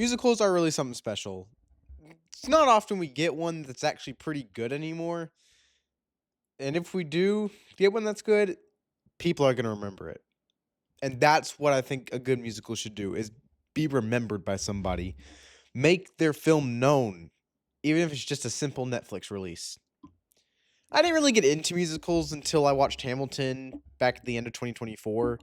Musicals are really something special. It's not often we get one that's actually pretty good anymore. And if we do get one that's good, people are going to remember it. And that's what I think a good musical should do is be remembered by somebody. Make their film known, even if it's just a simple Netflix release. I didn't really get into musicals until I watched Hamilton back at the end of 2024.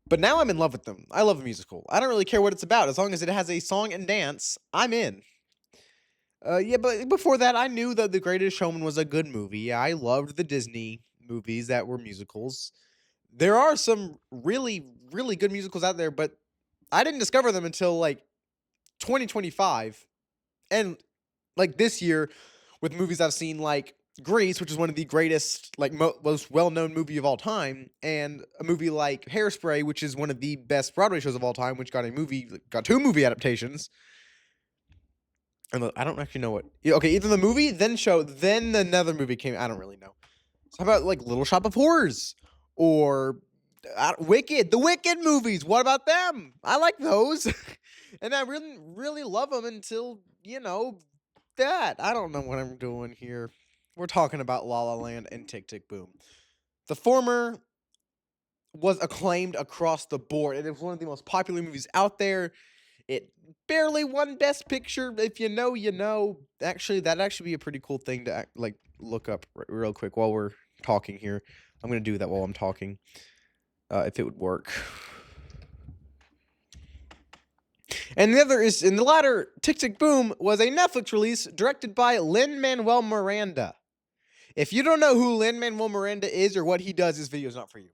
But now I'm in love with them. I love a musical. I don't really care what it's about. As long as it has a song and dance, I'm in. Yeah, but before that, I knew that The Greatest Showman was a good movie. I loved the Disney movies that were musicals. There are some really, really good musicals out there, but I didn't discover them until like 2025. And like this year, with movies I've seen like Grease, which is one of the greatest, like most well-known movie of all time, and a movie like Hairspray, which is one of the best Broadway shows of all time, which got two movie adaptations. And I don't actually know what. Yeah, okay, either the movie, then show, then another movie came. I don't really know. So how about like Little Shop of Horrors or Wicked? The Wicked movies. What about them? I like those, and I really, really love them until that. I don't know what I'm doing here. We're talking about La La Land and Tick Tick Boom. The former was acclaimed across the board, and it was one of the most popular movies out there. It barely won Best Picture. If you know, you know. Actually, that'd actually be a pretty cool thing to look up real quick while we're talking here. I'm gonna do that while I'm talking, if it would work. And the latter, Tick Tick Boom was a Netflix release directed by Lin-Manuel Miranda. If you don't know who Lin-Manuel Miranda is or what he does, this video is not for you.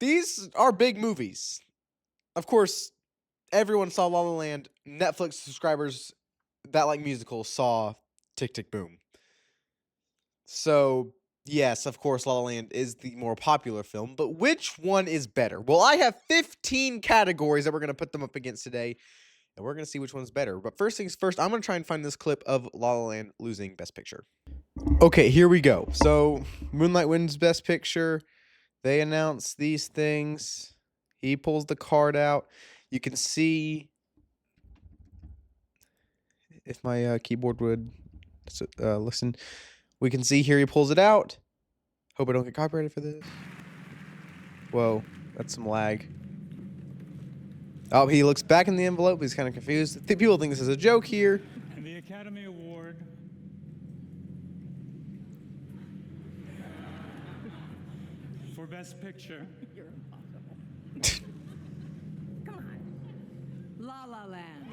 These are big movies. Of course, everyone saw La La Land. Netflix subscribers that like musicals saw Tick Tick Boom. So, yes, of course, La La Land is the more popular film, but which one is better? Well, I have 15 categories that we're going to put them up against today, and we're going to see which one's better. But first things first, I'm going to try and find this clip of La La Land losing Best Picture. Okay, here we go. So, Moonlight wins Best Picture. They announce these things. He pulls the card out. You can see, if my keyboard would listen, we can see here he pulls it out. Hope I don't get copyrighted for this. Whoa, that's some lag. Oh, he looks back in the envelope. He's kind of confused. People think this is a joke here. And the Academy Award for Best Picture. You're impossible. Come on. La La Land.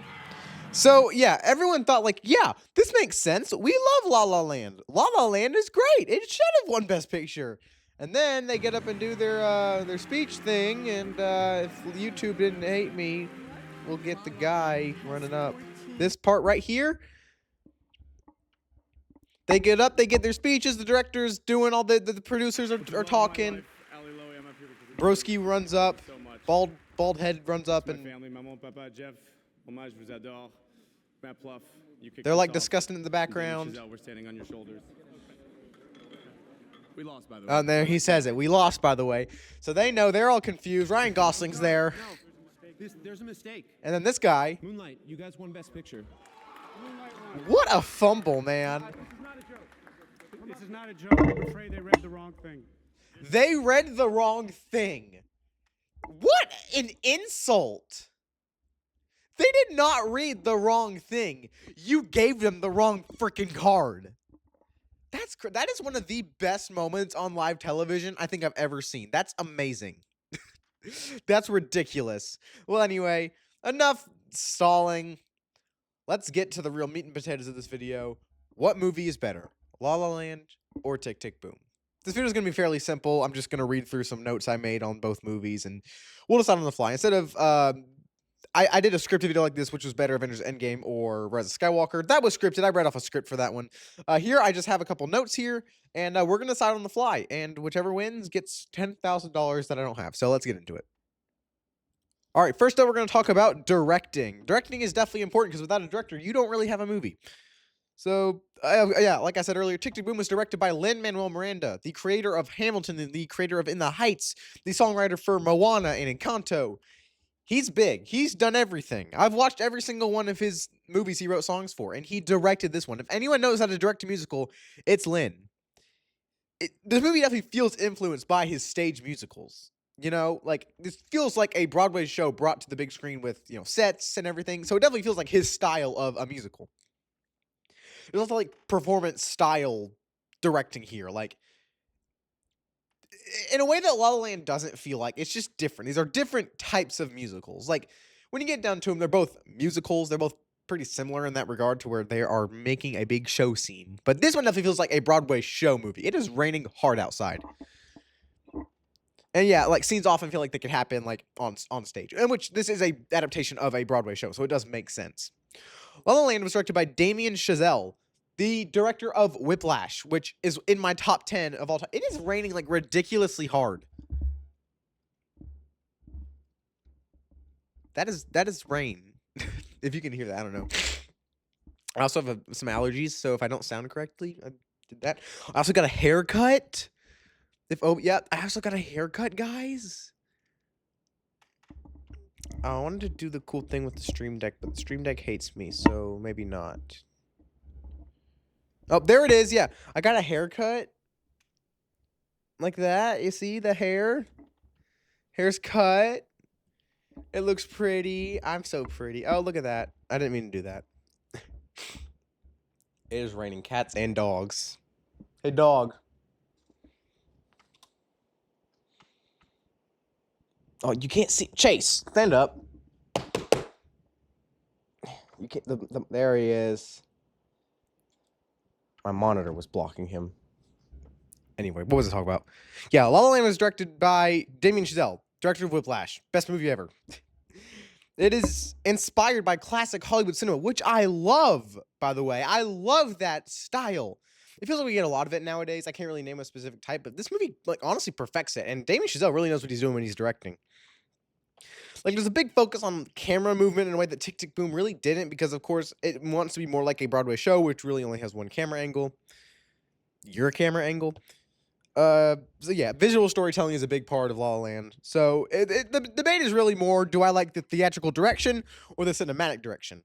So, yeah, everyone thought, like, yeah, this makes sense. We love La La Land. La La Land is great. It should have won Best Picture. And then they get up and do their speech thing, and if YouTube didn't hate me, we'll get the guy running up. This part right here, they get up, they get their speeches, the director's doing all the producers are talking. Broski runs up, bald head runs up, and they're like discussing in the background. We lost, by the way. And there he says it. We lost, by the way. So they know, they're all confused. Ryan Gosling's there. There's a mistake. And then this guy. Moonlight, you guys won Best Picture. What a fumble, man. This is not a joke. I'm afraid they read the wrong thing. They read the wrong thing. What an insult. They did not read the wrong thing. You gave them the wrong freaking card. That is one of the best moments on live television I think I've ever seen. That's amazing. That's ridiculous. Well, anyway, enough stalling. Let's get to the real meat and potatoes of this video. What movie is better, La La Land or Tick Tick Boom? This video is going to be fairly simple. I'm just going to read through some notes I made on both movies, and we'll decide on the fly. Instead of I did a scripted video like this, which was better Avengers Endgame or Rise of Skywalker. That was scripted. I read off a script for that one. Here, I just have a couple notes here, and we're going to decide on the fly. And whichever wins gets $10,000 that I don't have. So let's get into it. All right, first up, we're going to talk about directing. Directing is definitely important because without a director, you don't really have a movie. So, yeah, like I said earlier, Tick Tick Boom was directed by Lin-Manuel Miranda, the creator of Hamilton and the creator of In the Heights, the songwriter for Moana and Encanto. He's big. He's done everything. I've watched every single one of his movies he wrote songs for, and he directed this one. If anyone knows how to direct a musical, it's Lin. This movie definitely feels influenced by his stage musicals. You know, like this feels like a Broadway show brought to the big screen with, you know, sets and everything. So it definitely feels like his style of a musical. There's also like performance style directing here. Like in a way that La La Land doesn't feel like. It's just different. These are different types of musicals. Like when you get down to them, they're both musicals. They're both pretty similar in that regard to where they are making a big show scene. But this one definitely feels like a Broadway show movie. It is raining hard outside. And yeah, like scenes often feel like they could happen like on stage. In which this is a adaptation of a Broadway show, so it does make sense. La La Land was directed by Damien Chazelle, the director of Whiplash, which is in my top 10 of all time. It is raining like ridiculously hard. That is rain. If you can hear that, I don't know. I also have some allergies, so if I don't sound correctly, I did that. I also got a haircut. I also got a haircut, guys. I wanted to do the cool thing with the Stream Deck, but the Stream Deck hates me, so maybe not. Oh, there it is. Yeah, I got a haircut. Like that. You see the hair? Hair's cut. It looks pretty. I'm so pretty. Oh, look at that. I didn't mean to do that. It is raining cats and dogs. Hey, dog. Oh, you can't see. Chase, stand up. You can't. There he is. My monitor was blocking him. Anyway, what was I talking about? Yeah, La La Land was directed by Damien Chazelle, director of Whiplash. Best movie ever. It is inspired by classic Hollywood cinema, which I love, by the way. I love that style. It feels like we get a lot of it nowadays. I can't really name a specific type, but this movie, like, honestly perfects it. And Damien Chazelle really knows what he's doing when he's directing. Like, there's a big focus on camera movement in a way that Tick, Tick, Boom really didn't, because, of course, it wants to be more like a Broadway show, which really only has one camera angle. Your camera angle. So yeah, visual storytelling is a big part of La La Land. So the debate is really more, do I like the theatrical direction or the cinematic direction?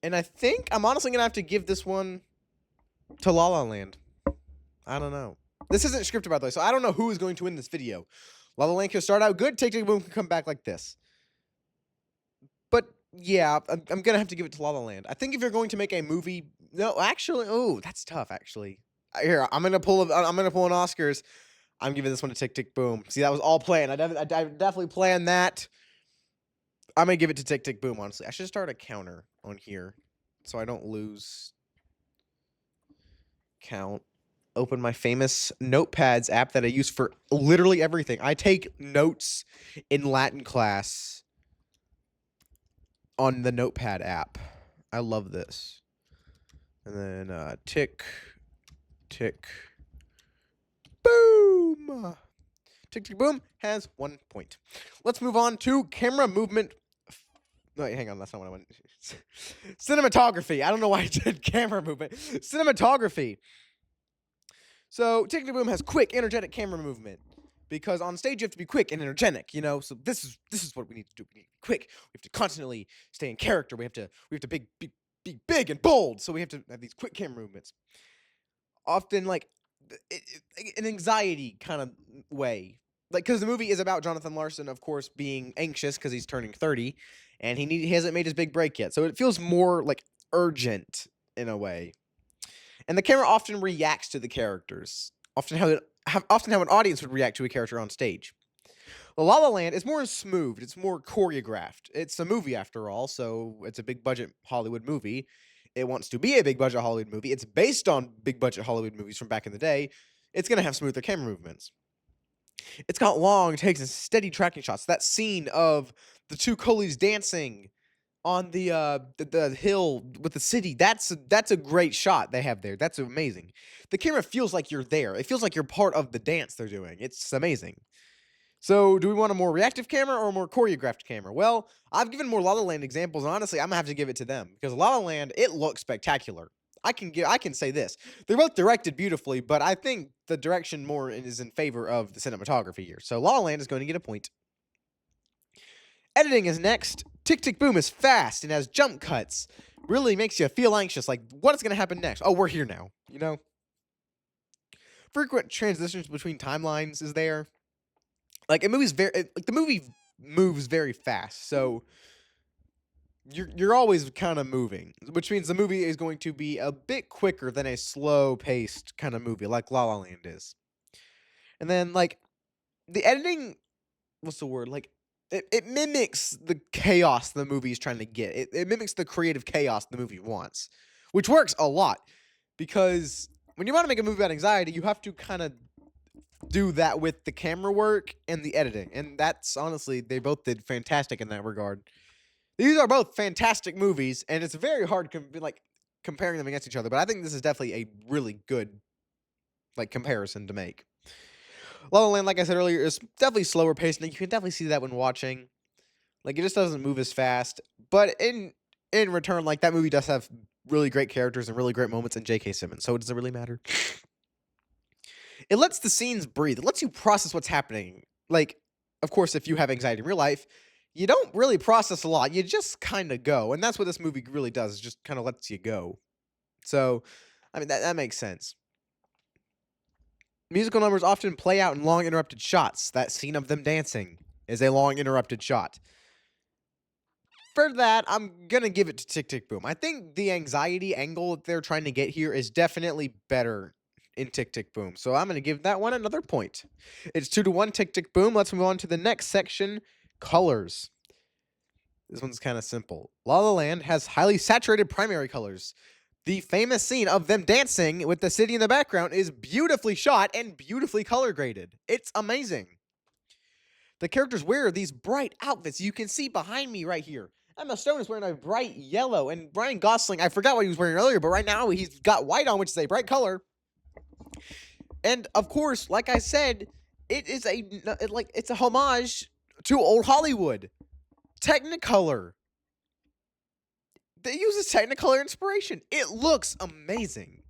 And I think I'm honestly going to have to give this one to La La Land. I don't know. This isn't scripted, by the way, so I don't know who is going to win this video. La La Land can start out good, Tick, Tick, Boom can come back like this. But yeah, I'm going to have to give it to La La Land. I think if you're going to make a movie... No, actually... Oh, that's tough, actually. Here, I'm gonna pull an Oscars. I'm giving this one to Tick, Tick, Boom. See, that was all planned. I definitely planned that. I'm gonna give it to Tick, Tick, Boom, honestly. I should start a counter on here so I don't lose count. Open my famous Notepads app that I use for literally everything. I take notes in Latin class on the Notepad app. I love this. And then Tick, Tick, Boom. Tick, Tick, Boom has 1 point. Let's move on to camera movement. Wait, hang on. That's not what I want. Cinematography. I don't know why I said camera movement. Cinematography. So, Tick, Tick, Boom has quick, energetic camera movement. Because on stage you have to be quick and energetic, you know. So this is what we need to do. We need to be quick. We have to constantly stay in character. We have to be big and bold. So we have to have these quick camera movements. Often like an anxiety kind of way, like because the movie is about Jonathan Larson, of course, being anxious because he's turning 30, and he hasn't made his big break yet, so it feels more like urgent in a way. And the camera often reacts to the characters, often how an audience would react to a character on stage. La La Land is more smooth. It's more choreographed. It's a movie after all, so it's a big budget Hollywood movie. It wants to be a big budget Hollywood movie. It's based on big budget Hollywood movies from back in the day. It's going to have smoother camera movements. It's got long takes and steady tracking shots. That scene of the two coolies dancing on the hill with the city, that's a great shot they have there. That's amazing. The camera feels like you're there. It feels like you're part of the dance they're doing. It's amazing. So, do we want a more reactive camera or a more choreographed camera? Well, I've given more La La Land examples, and honestly, I'm gonna have to give it to them because La La Land, it looks spectacular. I can say this: they're both directed beautifully, but I think the direction more is in favor of the cinematography here. So, La La Land is going to get a point. Editing is next. Tick Tick Boom is fast and has jump cuts. Really makes you feel anxious, like, what is going to happen next? Oh, we're here now, you know? Frequent transitions between timelines is there. Like, the movie moves very fast, so you're always kind of moving, which means the movie is going to be a bit quicker than a slow-paced kind of movie, like La La Land is. And then, like, the editing, what's the word? Like, it mimics the chaos the movie is trying to get. It mimics the creative chaos the movie wants, which works a lot, because when you want to make a movie about anxiety, you have to kind of do that with the camera work and the editing. And that's honestly, they both did fantastic in that regard. These are both fantastic movies, and it's very hard comparing them against each other, but I think this is definitely a really good comparison to make. La La Land, like I said earlier, is definitely slower paced, and you can definitely see that when watching. Like, it just doesn't move as fast, but in return, like, that movie does have really great characters and really great moments in J.K. Simmons, so it doesn't really matter. It lets the scenes breathe. It lets you process what's happening. Like, of course, if you have anxiety in real life, you don't really process a lot. You just kind of go, and that's what this movie really does. It just kind of lets you go. So, I mean, that makes sense. Musical numbers often play out in long interrupted shots. That scene of them dancing is a long interrupted shot. For that, I'm going to give it to Tick Tick Boom. I think the anxiety angle that they're trying to get here is definitely better in Tick Tick Boom. So I'm going to give that one another point. It's 2-1 Tick Tick Boom. Let's move on to the next section, colors. This one's kind of simple. La La Land has highly saturated primary colors. The famous scene of them dancing with the city in the background is beautifully shot and beautifully color graded. It's amazing. The characters wear these bright outfits. You can see behind me right here. Emma Stone is wearing a bright yellow, and Ryan Gosling, I forgot what he was wearing earlier, but right now he's got white on, which is a bright color. And of course, like I said, it's a homage to old Hollywood. Technicolor. It uses Technicolor inspiration. It looks amazing.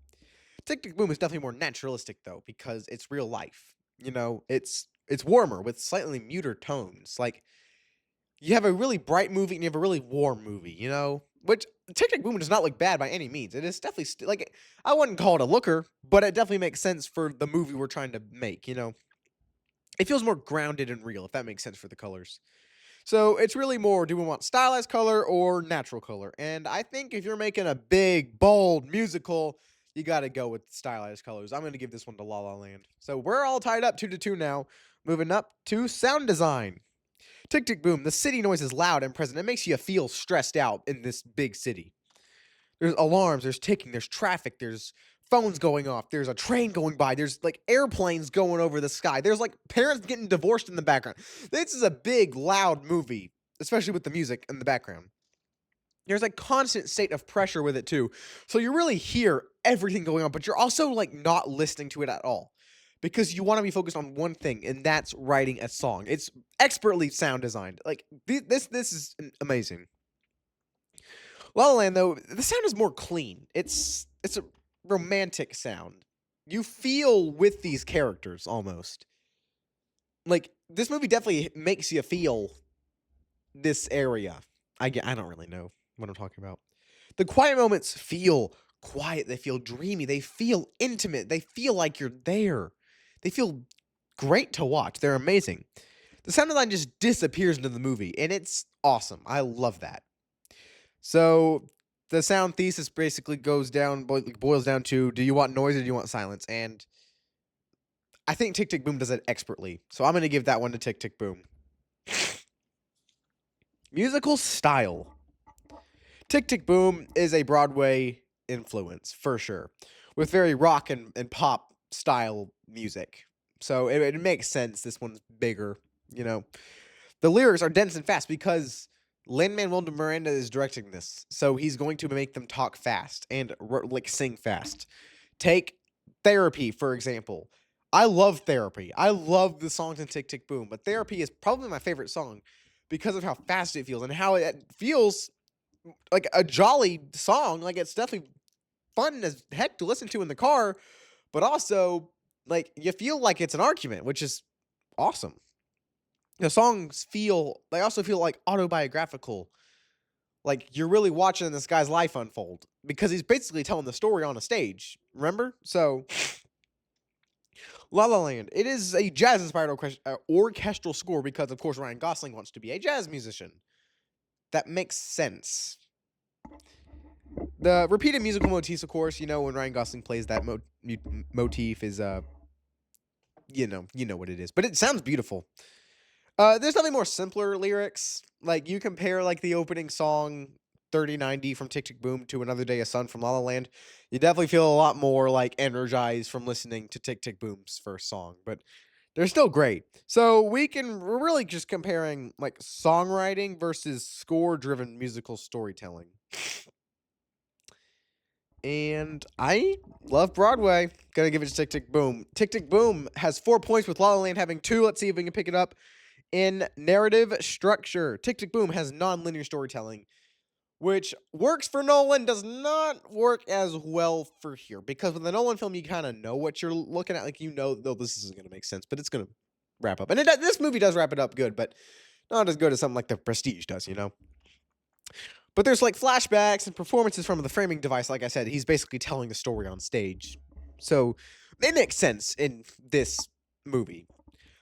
Tick Tick Boom is definitely more naturalistic though, because it's real life. You know, it's warmer with slightly muter tones. Like, you have a really bright movie and you have a really warm movie, you know? Which, Tick Tick Boom does not look bad by any means. It is definitely, I wouldn't call it a looker, but it definitely makes sense for the movie we're trying to make, you know? It feels more grounded and real, if that makes sense for the colors. So, it's really more, do we want stylized color or natural color? And I think if you're making a big, bold musical, you gotta go with stylized colors. I'm gonna give this one to La La Land. So, we're all tied up 2-2 now. Moving up to sound design. Tick Tick Boom, the city noise is loud and present. It makes you feel stressed out in this big city. There's alarms, there's ticking, there's traffic, there's phones going off, there's a train going by, there's airplanes going over the sky, there's parents getting divorced in the background. This is a big, loud movie, especially with the music in the background. There's a constant state of pressure with it too. So you really hear everything going on, but you're also not listening to it at all. Because you want to be focused on one thing, and that's writing a song. It's expertly sound designed. This is amazing. La La Land, though, the sound is more clean. It's a romantic sound. You feel with these characters, almost. This movie definitely makes you feel this area. I don't really know what I'm talking about. The quiet moments feel quiet. They feel dreamy. They feel intimate. They feel like you're there. They feel great to watch. They're amazing. The sound design just disappears into the movie, and it's awesome. I love that. So, the sound thesis basically boils down to, do you want noise or do you want silence? And I think Tick Tick Boom does it expertly. So, I'm going to give that one to Tick Tick Boom. Musical style. Tick Tick Boom is a Broadway influence, for sure, with very rock and pop style music. So it makes sense. This one's bigger, you know. The lyrics are dense and fast because Lin-Manuel Miranda is directing this. So he's going to make them talk fast and sing fast. Take Therapy, for example. I love Therapy. I love the songs in Tick Tick Boom, but Therapy is probably my favorite song because of how fast it feels and how it feels like a jolly song. It's definitely fun as heck to listen to in the car. But also, you feel like it's an argument, which is awesome. The songs they also feel like autobiographical. Like you're really watching this guy's life unfold because he's basically telling the story on a stage. Remember? So, La La Land. It is a jazz-inspired orchestral score because, of course, Ryan Gosling wants to be a jazz musician. That makes sense. The repeated musical motifs, of course, when Ryan Gosling plays that motif is you know what it is. But it sounds beautiful. There's nothing more simpler lyrics. Like you compare like the opening song 3090 from Tick Tick Boom to Another Day of Sun from La La Land. You definitely feel a lot more like energized from listening to Tick Tick Boom's first song, but they're still great. So we're really just comparing like songwriting versus score-driven musical storytelling. And I love Broadway. Gonna give it to Tick Tick Boom. Tick Tick Boom has 4 points with La La Land having 2. Let's see if we can pick it up. In narrative structure, Tick Tick Boom has non-linear storytelling, which works for Nolan, does not work as well for here. Because with the Nolan film, you kind of know what you're looking at. Like, though this isn't going to make sense, but it's going to wrap up. And this movie does wrap it up good, but not as good as something like The Prestige does, But there's like flashbacks and performances from the framing device. Like I said, he's basically telling the story on stage. So it makes sense in this movie.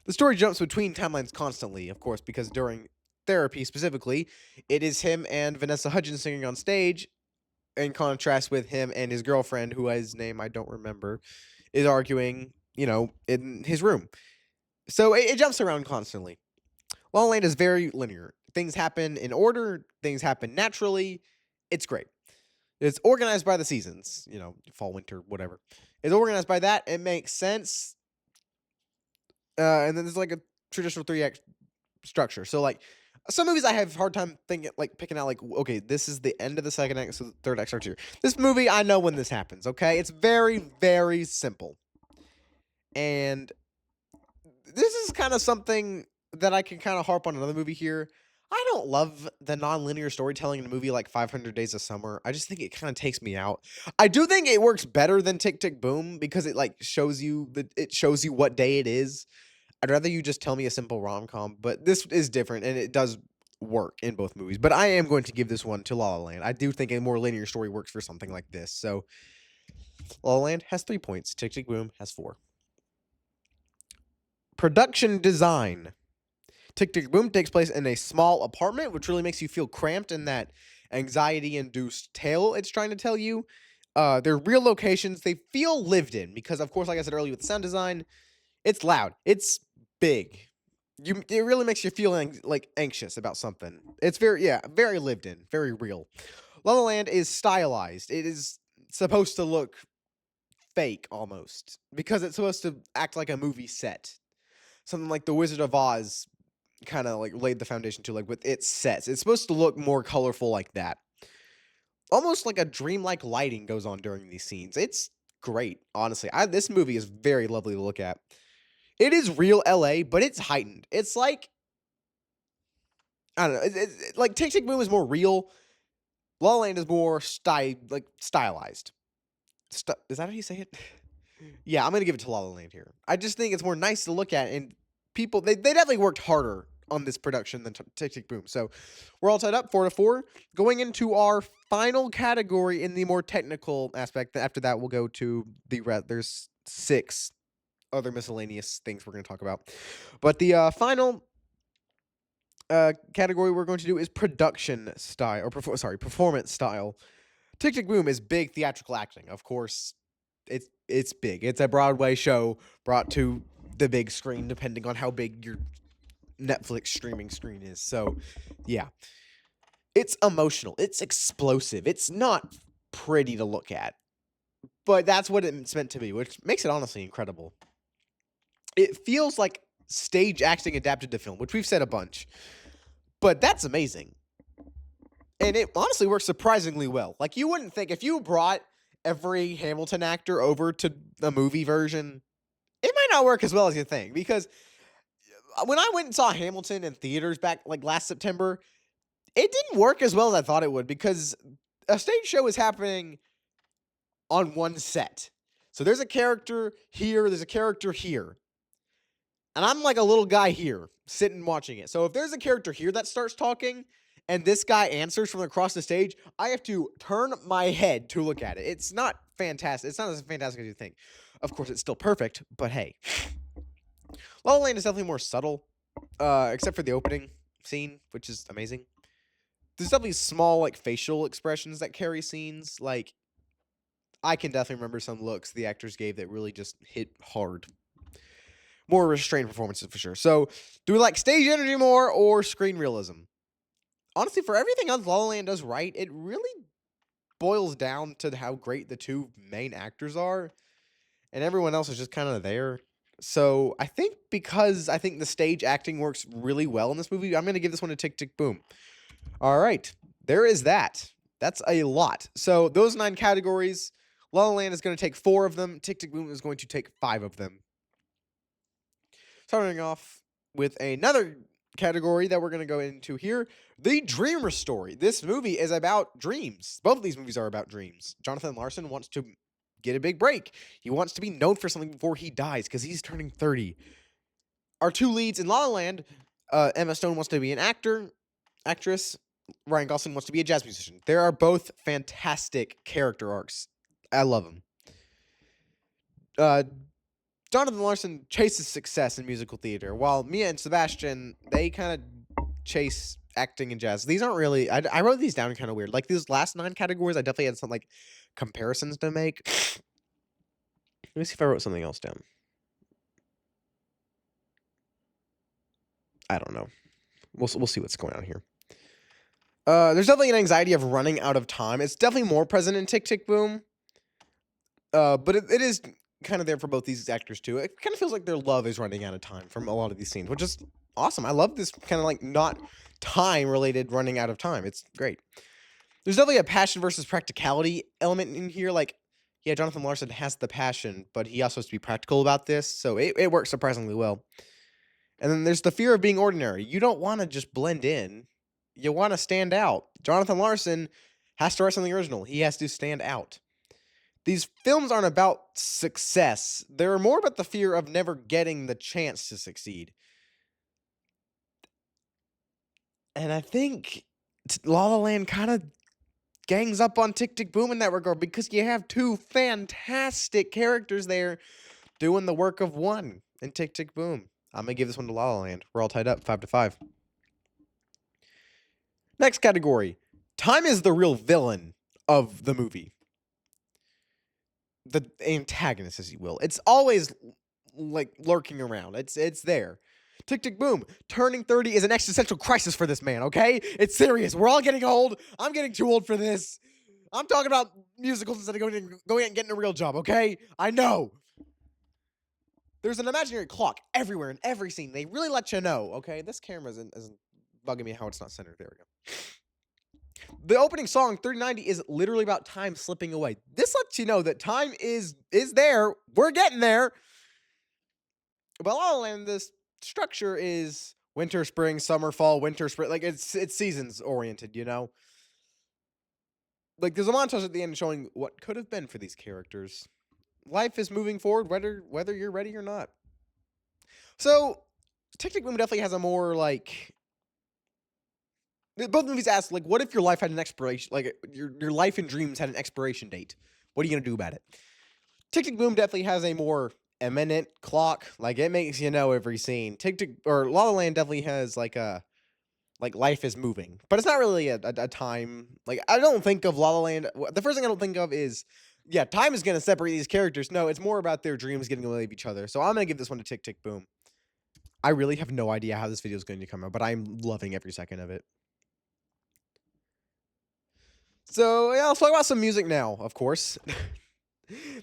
The story jumps between timelines constantly, of course, because during therapy specifically, it is him and Vanessa Hudgens singing on stage, in contrast with him and his girlfriend, whose name I don't remember, is arguing, in his room. So it jumps around constantly. La La Land is very linear. Things happen in order, things happen naturally. It's great. It's organized by the seasons, fall, winter, whatever. It's organized by that. It makes sense. And then there's like a traditional 3 act structure. So like some movies I have a hard time picking out like, okay, this is the end of the second act, so the third act starts here. This movie, I know when this happens, okay? It's very, very simple. And this is kind of something that I can kind of harp on another movie here. I don't love the non-linear storytelling in a movie like 500 Days of Summer. I just think it kind of takes me out. I do think it works better than Tick Tick Boom because it shows you what day it is. I'd rather you just tell me a simple rom-com, but this is different and it does work in both movies. But I am going to give this one to La La Land. I do think a more linear story works for something like this. So La La Land has 3 points. Tick Tick Boom has 4. Production design. Tick Tick Boom takes place in a small apartment, which really makes you feel cramped in that anxiety-induced tale it's trying to tell you. They're real locations. They feel lived in because, of course, like I said earlier with sound design, it's loud. It's big. It really makes you feel anxious about something. It's very lived in, very real. La La Land is stylized. It is supposed to look fake almost because it's supposed to act like a movie set. Something like The Wizard of Oz kind of laid the foundation to with its sets. It's supposed to look more colorful like that. Almost like a dreamlike lighting goes on during these scenes. It's great, honestly. This movie is very lovely to look at. It is real LA, but it's heightened. It's like, I don't know. It's like Tick Tick Boom is more real. La La Land is more stylized. Is that how you say it? Yeah, I'm gonna give it to La La Land here. I just think it's more nice to look at, and people they definitely worked harder on this production than Tick Tick Boom. So we're all tied up 4-4. Going into our final category in the more technical aspect. After that, we'll go to there's 6 other miscellaneous things we're going to talk about. But the final category we're going to do is production style, or performance style. Tick Tick Boom is big theatrical acting. Of course, it's big. It's a Broadway show brought to the big screen, depending on how big your Netflix streaming screen is. So, yeah. It's emotional. It's explosive. It's not pretty to look at. But that's what it's meant to be, which makes it honestly incredible. It feels like stage acting adapted to film, which we've said a bunch. But that's amazing. And it honestly works surprisingly well. Like, you wouldn't think, if you brought every Hamilton actor over to the movie version, it might not work as well as you think. Because when I went and saw Hamilton in theaters back, last September, it didn't work as well as I thought it would. Because a stage show is happening on one set. So there's a character here, there's a character here. And I'm like a little guy here sitting watching it. So if there's a character here that starts talking and this guy answers from across the stage, I have to turn my head to look at it. It's not fantastic. It's not as fantastic as you think. Of course, it's still perfect, but hey. La La Land is definitely more subtle, except for the opening scene, which is amazing. There's definitely small, like, facial expressions that carry scenes. Like, I can definitely remember some looks the actors gave that really just hit hard. More restrained performances for sure. So, do we like stage energy more or screen realism? Honestly, for everything else La La Land does right, it really boils down to how great the two main actors are, and everyone else is just kind of there. So, I think because I think the stage acting works really well in this movie, I'm going to give this one a Tick Tick Boom. All right, there is that. That's a lot. So, those 9 categories, La La Land is going to take 4 of them. Tick Tick Boom is going to take 5 of them. Starting off with another category that we're going to go into here, the Dreamer Story. This movie is about dreams. Both of these movies are about dreams. Jonathan Larson wants to get a big break. He wants to be known for something before he dies because he's turning 30. Our 2 leads in La La Land, Emma Stone wants to be an actress. Ryan Gosling wants to be a jazz musician. They are both fantastic character arcs. I love them. Jonathan Larson chases success in musical theater, while Mia and Sebastian, they kind of chase acting and jazz. These aren't really... I wrote these down kind of weird. Like, these last 9 categories, I definitely had some, like, comparisons to make. Let me see if I wrote something else down. I don't know. We'll see what's going on here. There's definitely an anxiety of running out of time. It's definitely more present in Tick Tick Boom. But it is kind of there for both these actors too. It kind of feels like their love is running out of time from a lot of these scenes, which is awesome. I love this kind of like not time related running out of time. It's great. There's definitely a passion versus practicality element in here. Like, yeah, Jonathan Larson has the passion, but he also has to be practical about this. So it works surprisingly well. And then there's the fear of being ordinary. You don't want to just blend in. You want to stand out. Jonathan Larson has to write something original. He has to stand out. These films aren't about success. They're more about the fear of never getting the chance to succeed. And I think La La Land kind of gangs up on Tick Tick Boom in that regard because you have 2 fantastic characters there doing the work of one in Tick Tick Boom. I'm going to give this one to La La Land. We're all tied up 5-5. Next category. Time is the real villain of the movie. The antagonist, as you will. It's always like lurking around. It's there. Tick Tick Boom. Turning 30 is an existential crisis for this man, okay? It's serious. We're all getting old. I'm getting too old for this. I'm talking about musicals instead of going and getting a real job, okay? I know. There's an imaginary clock everywhere in every scene. They really let you know, okay? This camera isn't bugging me how it's not centered. There we go. The opening song, 3090, is literally about time slipping away. This lets you know that time is there. We're getting there. But La La Land, this structure is winter, spring, summer, fall, winter, spring. Like, it's seasons oriented, you know? Like, there's a montage at the end showing what could have been for these characters. Life is moving forward, whether you're ready or not. So, Tick Tick Boom definitely has a more, like... Both movies ask, like, what if your life had an expiration, like, your life and dreams had an expiration date? What are you going to do about it? Tick Tick Boom definitely has a more imminent clock. Like, it makes you know every scene. La La Land definitely has, like, life is moving. But it's not really a time. Like, I don't think of La La Land. The first thing I don't think of is, yeah, time is going to separate these characters. No, it's more about their dreams getting away with each other. So I'm going to give this one to Tick Tick Boom. I really have no idea how this video is going to come out, but I'm loving every second of it. So, yeah, let's talk about some music now, of course.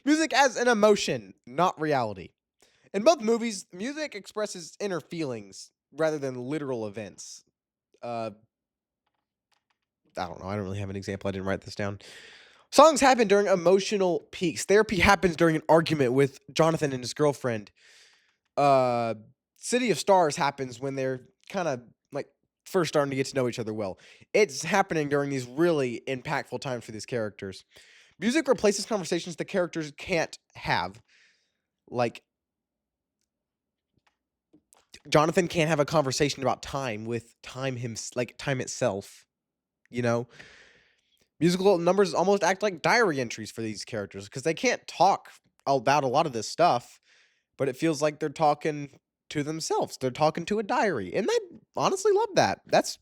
Music as an emotion, not reality. In both movies, music expresses inner feelings rather than literal events. I don't know. I don't really have an example. I didn't write this down. Songs happen during emotional peaks. Therapy happens during an argument with Jonathan and his girlfriend. City of Stars happens when they're kind of like first starting to get to know each other well. It's happening during these really impactful times for these characters. Music replaces conversations the characters can't have. Like, Jonathan can't have a conversation about time with time time itself. You know, musical numbers almost act like diary entries for these characters because they can't talk about a lot of this stuff, but it feels like they're talking to themselves. They're talking to a diary, and I honestly love that. That's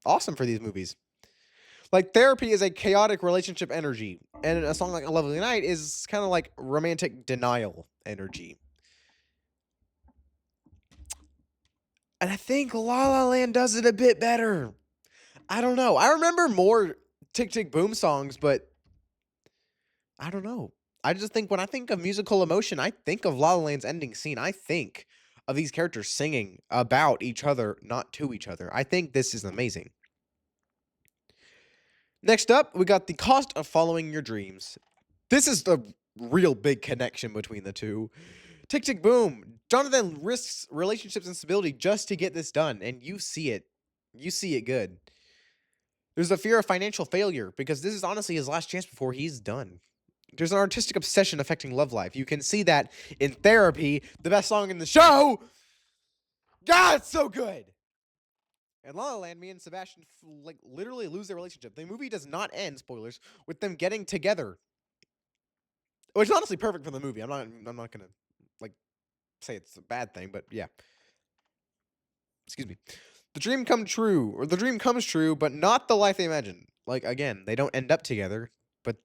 awesome for these movies. Like, Therapy is a chaotic relationship energy, and a song like A Lovely Night is kind of like romantic denial energy. And I think La La Land does it a bit better. I don't know. I remember more Tick Tick Boom songs, but I don't know. I just think when I think of musical emotion, I think of La La Land's ending scene. I think of these characters singing about each other, not to each other. I think this is amazing. Next up, we got The Cost of Following Your Dreams. This is the real big connection between the two. Tick Tick Boom. Jonathan risks relationships instability just to get this done, and you see it. You see it good. There's a fear of financial failure because this is honestly his last chance before he's done. There's an artistic obsession affecting love life. You can see that in Therapy, the best song in the show. God, it's so good. And La La Land, me and Sebastian literally lose their relationship. The movie does not end, spoilers, with them getting together. Which is honestly perfect for the movie. I'm not gonna say it's a bad thing, but yeah. Excuse me. The dream comes true, but not the life they imagined. Like, again, they don't end up together, but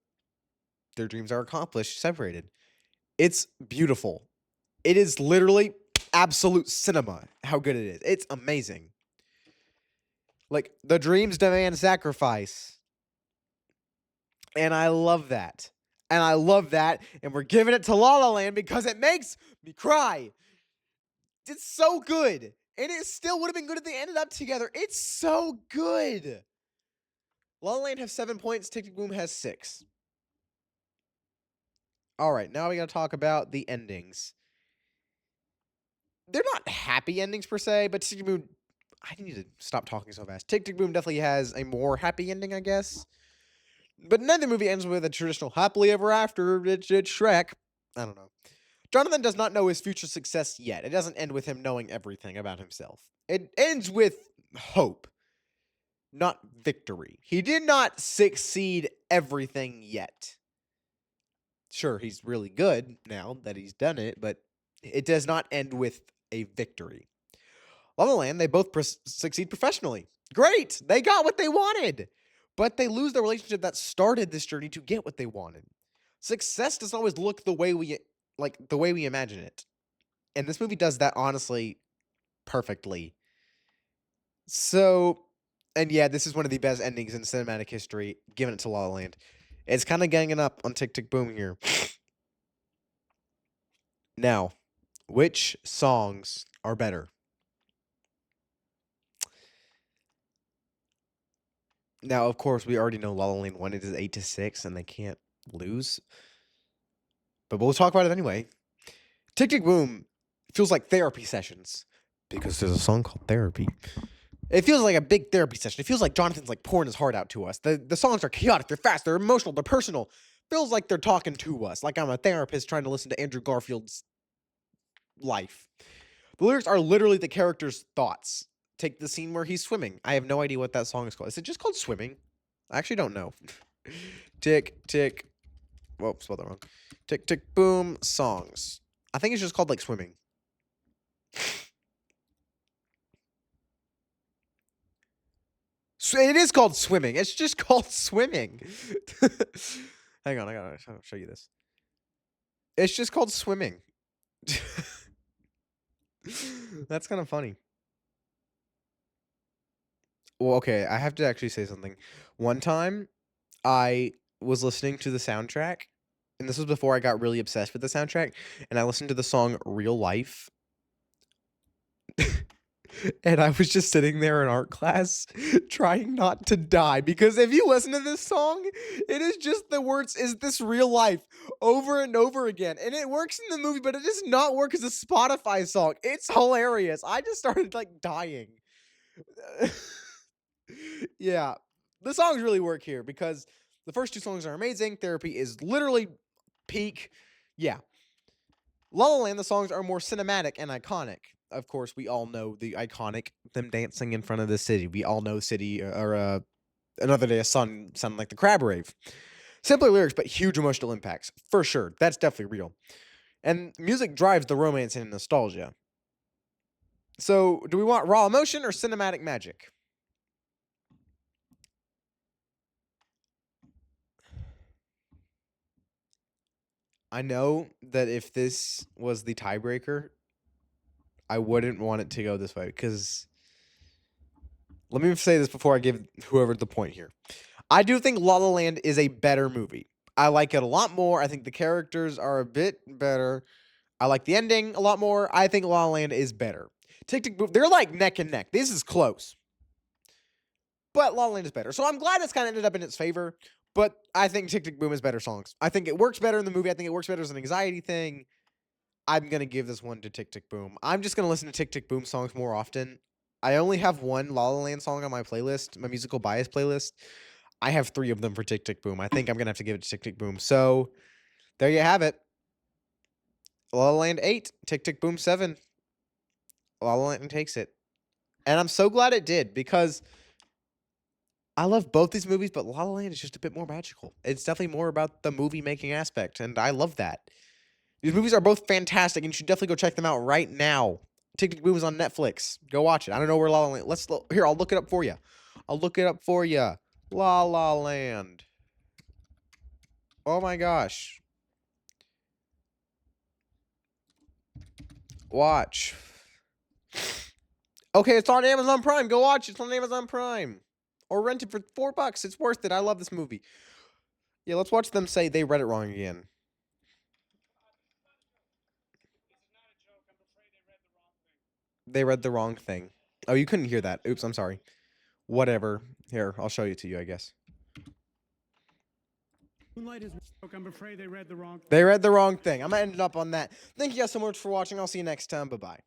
their dreams are accomplished, separated. It's beautiful. It is literally absolute cinema, how good it is. It's amazing. Like, the dreams demand sacrifice. And I love that. And we're giving it to La La Land because it makes me cry. It's so good. And it still would have been good if they ended up together. It's so good. La La Land has 7 points. Tick Tick Boom has 6. All right, now we got to talk about the endings. They're not happy endings per se, but Tick Tick Boom... I need to stop talking so fast. Tick Tick Boom definitely has a more happy ending, I guess. But neither movie ends with a traditional happily ever after. It's Shrek. I don't know. Jonathan does not know his future success yet. It doesn't end with him knowing everything about himself. It ends with hope, not victory. He did not succeed everything yet. Sure, he's really good now that he's done it, but it does not end with a victory. La La Land, they both succeed professionally. Great! They got what they wanted! But they lose the relationship that started this journey to get what they wanted. Success doesn't always look the way we imagine it. And this movie does that, honestly, perfectly. So, and yeah, this is one of the best endings in cinematic history, giving it to La La Land. It's kind of ganging up on Tick Tick Boom here. Now, which songs are better? Now, of course, we already know La La Land 1, it is 8-6, and they can't lose. But we'll talk about it anyway. Tick Tick Boom feels like therapy sessions. Because there's a song called Therapy. It feels like a big therapy session. It feels like Jonathan's like pouring his heart out to us. The songs are chaotic, they're fast, they're emotional, they're personal. Feels like they're talking to us. Like I'm a therapist trying to listen to Andrew Garfield's life. The lyrics are literally the character's thoughts. Take the scene where he's swimming. I have no idea what that song is called. Is it just called Swimming? I actually don't know. Tick, tick. Whoa, spelled that wrong. Tick, tick, boom. Songs. I think it's just called, like, Swimming. It is called Swimming. It's just called Swimming. Hang on, I gotta show you this. It's just called Swimming. That's kind of funny. Well, okay, I have to actually say something. One time, I was listening to the soundtrack, and this was before I got really obsessed with the soundtrack, and I listened to the song Real Life. And I was just sitting there in art class trying not to die, because if you listen to this song, it is just the words, "Is this real life?" over and over again. And it works in the movie, but it does not work as a Spotify song. It's hilarious. I just started like dying. Yeah, the songs really work here because the first two songs are amazing. Therapy is literally peak. Yeah. La La Land, the songs are more cinematic and iconic. of course, we all know the iconic them dancing in front of the city. We all know City or Another Day of Sun sounding like the Crab Rave. Simply lyrics, but huge emotional impacts. For sure. That's definitely real. And music drives the romance and nostalgia. So, do we want raw emotion or cinematic magic? I know that if this was the tiebreaker, I wouldn't want it to go this way because let me say this before I give whoever the point here. I do think La La Land is a better movie. I like it a lot more. I think the characters are a bit better. I like the ending a lot more. I think La La Land is better. Tick Tick Boom, they're like neck and neck. This is close. But La La Land is better. So I'm glad it's kind of ended up in its favor. But I think Tick Tick Boom is better songs. I think it works better in the movie. I think it works better as an anxiety thing. I'm going to give this one to Tick Tick Boom. I'm just going to listen to Tick Tick Boom songs more often. I only have one La La Land song on my playlist, my musical bias playlist. I have 3 of them for Tick Tick Boom. I think I'm going to have to give it to Tick Tick Boom. So there you have it. La La Land 8, Tick Tick Boom 7. La La Land takes it. And I'm so glad it did because I love both these movies, but La La Land is just a bit more magical. It's definitely more about the movie making aspect, and I love that. These movies are both fantastic, and you should definitely go check them out right now. Tick Tick Boom is on Netflix. Go watch it. I don't know where La La Land. Here. I'll look it up for you. La La Land. Oh my gosh. Watch. Okay, it's on Amazon Prime. Go watch it. It's on Amazon Prime. Or rent it for $4. It's worth it. I love this movie. Yeah, let's watch them say they read it wrong again. They read the wrong thing. Oh, you couldn't hear that. Oops, I'm sorry. Whatever. Here, I'll show you to you, I guess. Moonlight is I'm afraid they read the wrong. They read the wrong thing. I'm going to end it up on that. Thank you guys so much for watching. I'll see you next time. Bye-bye.